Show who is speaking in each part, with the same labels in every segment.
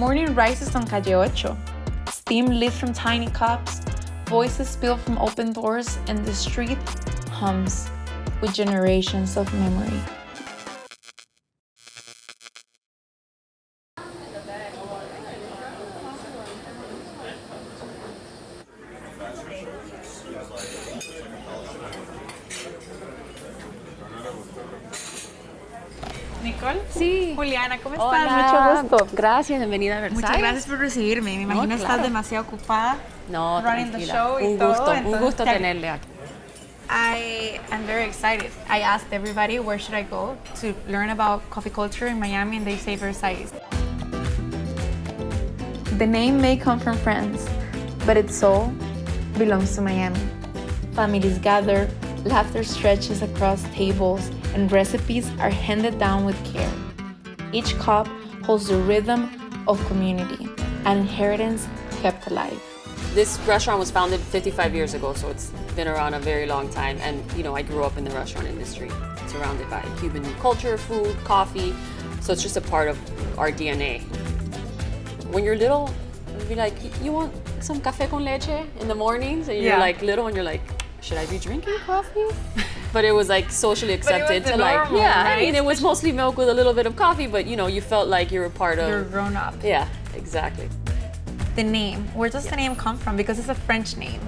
Speaker 1: Morning rises on Calle Ocho. Steam lit from tiny cups, voices spill from open doors, and the street hums with generations of memory. Nicole.
Speaker 2: Sí.
Speaker 1: Juliana, ¿cómo estás?
Speaker 2: Hola.
Speaker 1: Mucho gusto.
Speaker 2: Gracias, bienvenida a Versailles.
Speaker 1: Muchas gracias por recibirme. Me imagino estás demasiado ocupada.
Speaker 2: No,
Speaker 1: running the
Speaker 2: tranquila.
Speaker 1: show y
Speaker 2: Un
Speaker 1: todo,
Speaker 2: gusto,
Speaker 1: entonces,
Speaker 2: un gusto tenerle aquí.
Speaker 1: I am very excited. I asked everybody where should I go to learn about coffee culture in Miami, and they say Versailles. The name may come from France, but its soul belongs to Miami. Families gather, laughter stretches across tables, and recipes are handed down with care. Each cup holds the rhythm of community, an inheritance kept alive.
Speaker 2: This restaurant was founded 55 years ago, so it's been around a very long time. And I grew up in the restaurant industry, surrounded by Cuban culture, food, coffee. So it's just a part of our DNA. When you're little, you'd be like, you want some café con leche in the mornings? And you're like little and you're like, should I be drinking coffee? But it was like socially accepted to like,
Speaker 1: normal,
Speaker 2: yeah,
Speaker 1: right?
Speaker 2: I mean, it was mostly milk with a little bit of coffee, but you felt like you were part of.
Speaker 1: You're grown up.
Speaker 2: Yeah, exactly.
Speaker 1: The name, where does the name come from? Because it's a French name.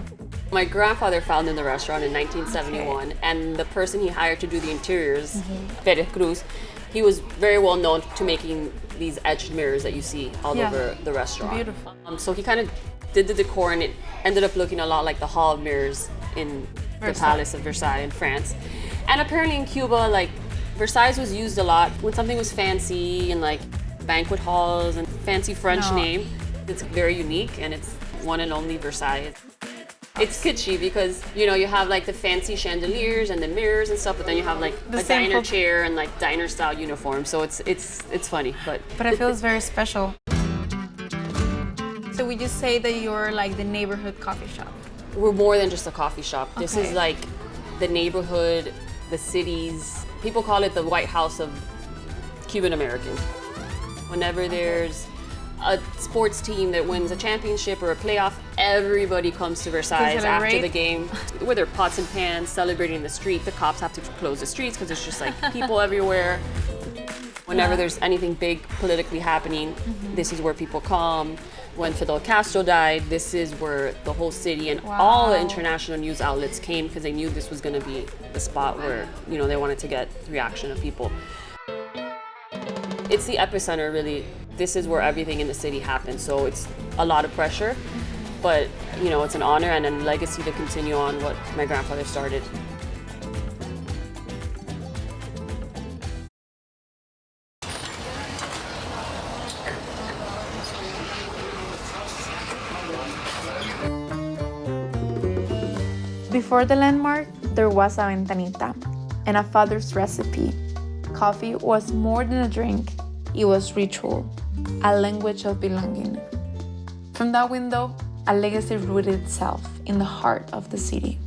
Speaker 2: My grandfather founded the restaurant in 1971, and the person he hired to do the interiors, Pérez Cruz, he was very well known to making these etched mirrors that you see all over the restaurant.
Speaker 1: Beautiful.
Speaker 2: So he kind of did the decor, and it ended up looking a lot like the Hall of Mirrors in the Palace of Versailles in France. And apparently in Cuba, like Versailles was used a lot when something was fancy and like banquet halls and fancy French name. It's very unique, and it's one and only Versailles. It's kitschy because you have like the fancy chandeliers and the mirrors and stuff, but then you have like a diner chair and like diner style uniform. So it's funny, but
Speaker 1: it feels very special. So would you say that you're like the neighborhood coffee shop?
Speaker 2: We're more than just a coffee shop. This is like the neighborhood, the cities. People call it the White House of Cuban Americans. Whenever there's a sports team that wins a championship or a playoff, everybody comes to Versailles after the game with their pots and pans, celebrating the street. The cops have to close the streets because there's just like people everywhere. Whenever there's anything big politically happening, this is where people come. When Fidel Castro died, this is where the whole city and all the international news outlets came because they knew this was going to be the spot where they wanted to get the reaction of people. It's the epicenter, really. This is where everything in the city happens, so it's a lot of pressure, but it's an honor and a legacy to continue on what my grandfather started.
Speaker 1: Before the landmark, there was a Ventanita and a father's recipe. Coffee was more than a drink, it was ritual, a language of belonging. From that window, a legacy rooted itself in the heart of the city.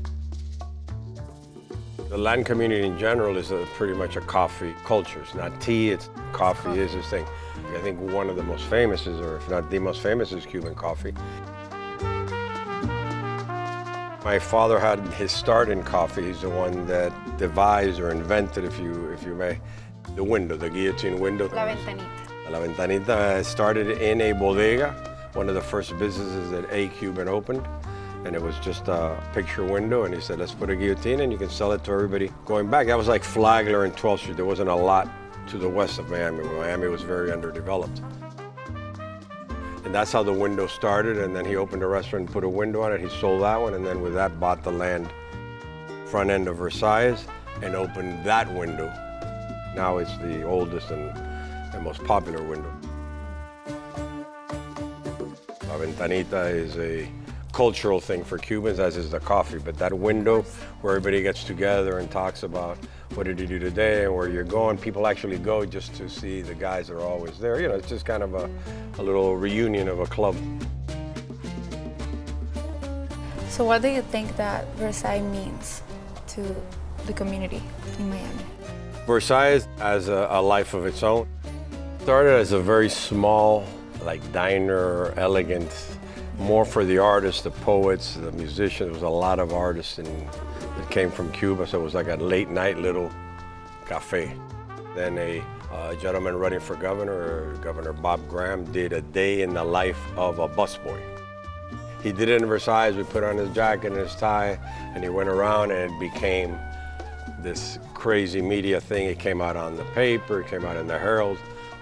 Speaker 3: The Latin community in general is pretty much a coffee culture. It's not tea, it's coffee is this thing. I think one of the most famous is, or if not the most famous, is Cuban coffee. My father had his start in coffee. He's the one that devised or invented, if you may, the window, the guillotine window.
Speaker 1: La Ventanita.
Speaker 3: La Ventanita started in a bodega, one of the first businesses that a Cuban opened. And it was just a picture window, and he said, let's put a guillotine and you can sell it to everybody going back. That was like Flagler and 12th Street. There wasn't a lot to the west of Miami. Miami was very underdeveloped. And that's how the window started, and then he opened a restaurant and put a window on it. He sold that one, and then with that bought the land front end of Versailles and opened that window. Now it's the oldest and most popular window. La Ventanita is a cultural thing for Cubans, as is the coffee, but that window where everybody gets together and talks about what did you do today and where you're going, people actually go just to see the guys that are always there. It's just kind of a little reunion of a club.
Speaker 1: So what do you think that Versailles means to the community in Miami?
Speaker 3: Versailles has a life of its own. Started as a very small like diner, elegant, more for the artists, the poets, the musicians. There was a lot of artists that came from Cuba, so it was like a late night little cafe. Then a gentleman running for governor, Governor Bob Graham, did a day in the life of a busboy. He did it in Versailles. We put on his jacket and his tie, and he went around, and it became this crazy media thing. It came out on the paper, it came out in the Herald.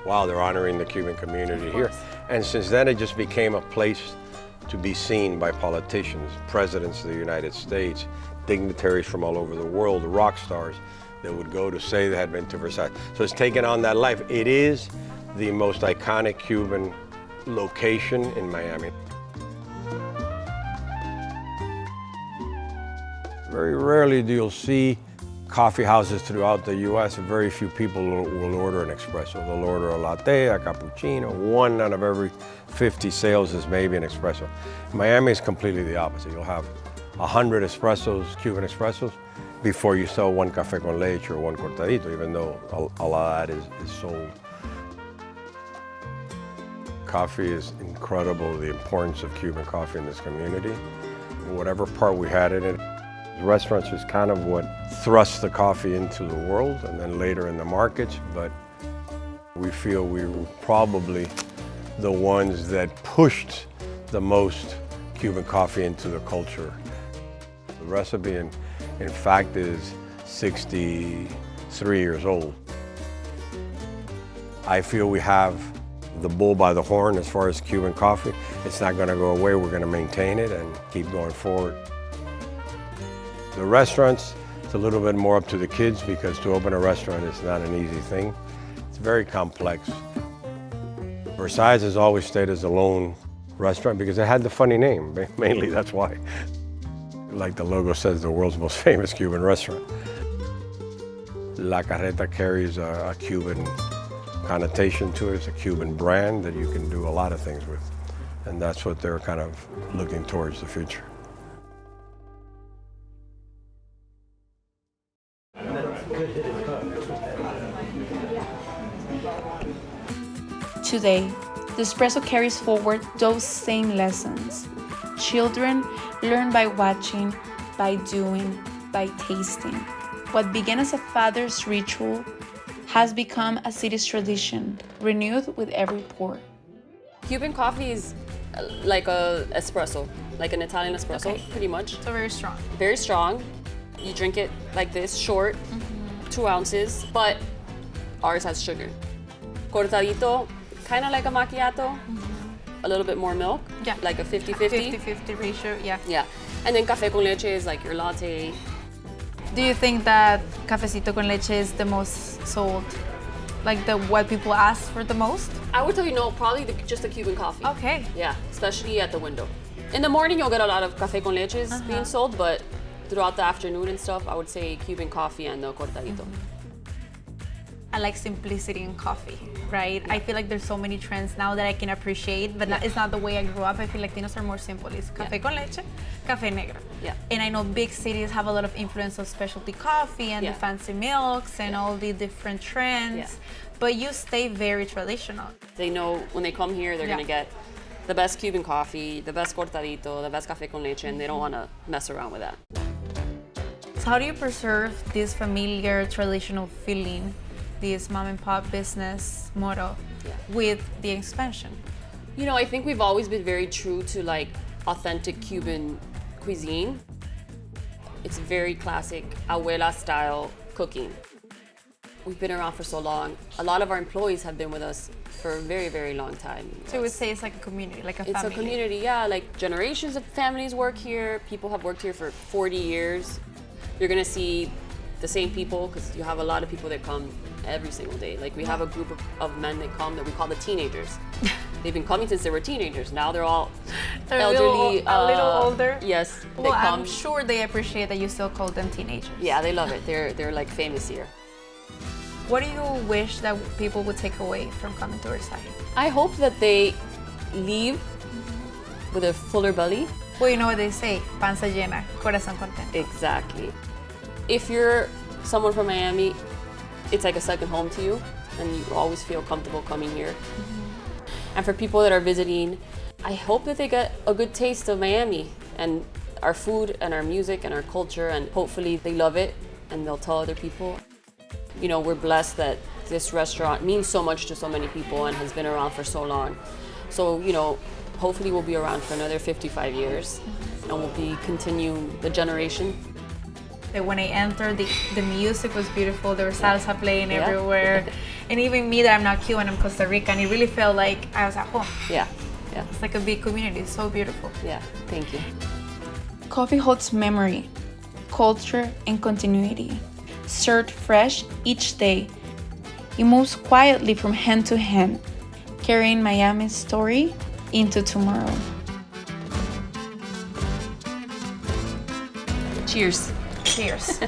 Speaker 3: Wow, they're honoring the Cuban community here. And since then, it just became a place to be seen by politicians, presidents of the United States, dignitaries from all over the world, rock stars that would go to say they had been to Versailles. So it's taken on that life. It is the most iconic Cuban location in Miami. Very rarely do you see coffee houses throughout the U.S. Very few people will order an espresso. They'll order a latte, a cappuccino. 1 out of every 50 sales is maybe an espresso. Miami is completely the opposite. You'll have 100 espressos, Cuban espressos, before you sell 1 café con leche or 1 cortadito, even though a lot of that is sold. Coffee is incredible, the importance of Cuban coffee in this community. Whatever part we had in it, restaurants is kind of what thrust the coffee into the world and then later in the markets, but we feel we were probably the ones that pushed the most Cuban coffee into the culture. The recipe, in fact, is 63 years old. I feel we have the bull by the horn as far as Cuban coffee. It's not going to go away. We're going to maintain it and keep going forward. The restaurants, it's a little bit more up to the kids because to open a restaurant is not an easy thing. It's very complex. Versailles has always stayed as a lone restaurant because it had the funny name, mainly that's why. Like the logo says, the world's most famous Cuban restaurant. La Carreta carries a Cuban connotation to it. It's a Cuban brand that you can do a lot of things with. And that's what they're kind of looking towards the future.
Speaker 1: Today, the espresso carries forward those same lessons. Children learn by watching, by doing, by tasting. What began as a father's ritual has become a city's tradition, renewed with every pour.
Speaker 2: Cuban coffee is like a espresso, like an Italian espresso, pretty much.
Speaker 1: So very strong.
Speaker 2: Very strong. You drink it like this, short, 2 ounces, but ours has sugar. Cortadito, kind of like a macchiato, a little bit more milk, like a 50-50.
Speaker 1: 50-50 ratio, yeah.
Speaker 2: Yeah, and then café con leche is like your latte.
Speaker 1: Do you think that cafecito con leche is the most sold? Like what people ask for the most?
Speaker 2: I would tell you no, probably just the Cuban coffee.
Speaker 1: Okay.
Speaker 2: Yeah, especially at the window. In the morning, you'll get a lot of café con leches being sold, but throughout the afternoon and stuff, I would say Cuban coffee and the cortadito.
Speaker 1: I like simplicity in coffee, right? I feel like there's so many trends now that I can appreciate, but it's not the way I grew up. I feel Latinos are more simple. It's café con leche, café negro.
Speaker 2: Yeah.
Speaker 1: And I know big cities have a lot of influence of specialty coffee and the fancy milks and all the different trends, but you stay very traditional.
Speaker 2: They know when they come here, they're gonna get the best Cuban coffee, the best cortadito, the best café con leche, and they don't wanna mess around with that.
Speaker 1: So how do you preserve this familiar, traditional feeling, this mom and pop business motto with the expansion?
Speaker 2: You know, I think we've always been very true to like authentic Cuban cuisine. It's very classic abuela style cooking. We've been around for so long. A lot of our employees have been with us for a very, very long time.
Speaker 1: So you would say it's like a community, like a family?
Speaker 2: It's a community, yeah. Like generations of families work here. People have worked here for 40 years. You're gonna see the same people because you have a lot of people that come every single day. Like we have a group of men that come that we call the teenagers. They've been coming since they were teenagers. Now they're all elderly.
Speaker 1: A little older?
Speaker 2: Yes.
Speaker 1: Well, I'm sure they appreciate that you still call them teenagers.
Speaker 2: Yeah, they love it. They're like famous here.
Speaker 1: What do you wish that people would take away from coming to Versailles?
Speaker 2: I hope that they leave with a fuller belly.
Speaker 1: Well, you know what they say, panza llena, corazón contento.
Speaker 2: Exactly. If you're someone from Miami, it's like a second home to you, and you always feel comfortable coming here. And for people that are visiting, I hope that they get a good taste of Miami and our food and our music and our culture, and hopefully they love it and they'll tell other people. You know, we're blessed that this restaurant means so much to so many people and has been around for so long. So, you know, hopefully we'll be around for another 55 years and we'll continue the generation.
Speaker 1: When I entered, the music was beautiful. There was salsa playing everywhere. And even me, that I'm not Cuban, I'm Costa Rican, it really felt like I was at home.
Speaker 2: Yeah.
Speaker 1: It's like a big community. It's so beautiful.
Speaker 2: Yeah, thank you.
Speaker 1: Coffee holds memory, culture, and continuity. Served fresh each day, it moves quietly from hand to hand, carrying Miami's story into tomorrow.
Speaker 2: Cheers.
Speaker 1: Cheers.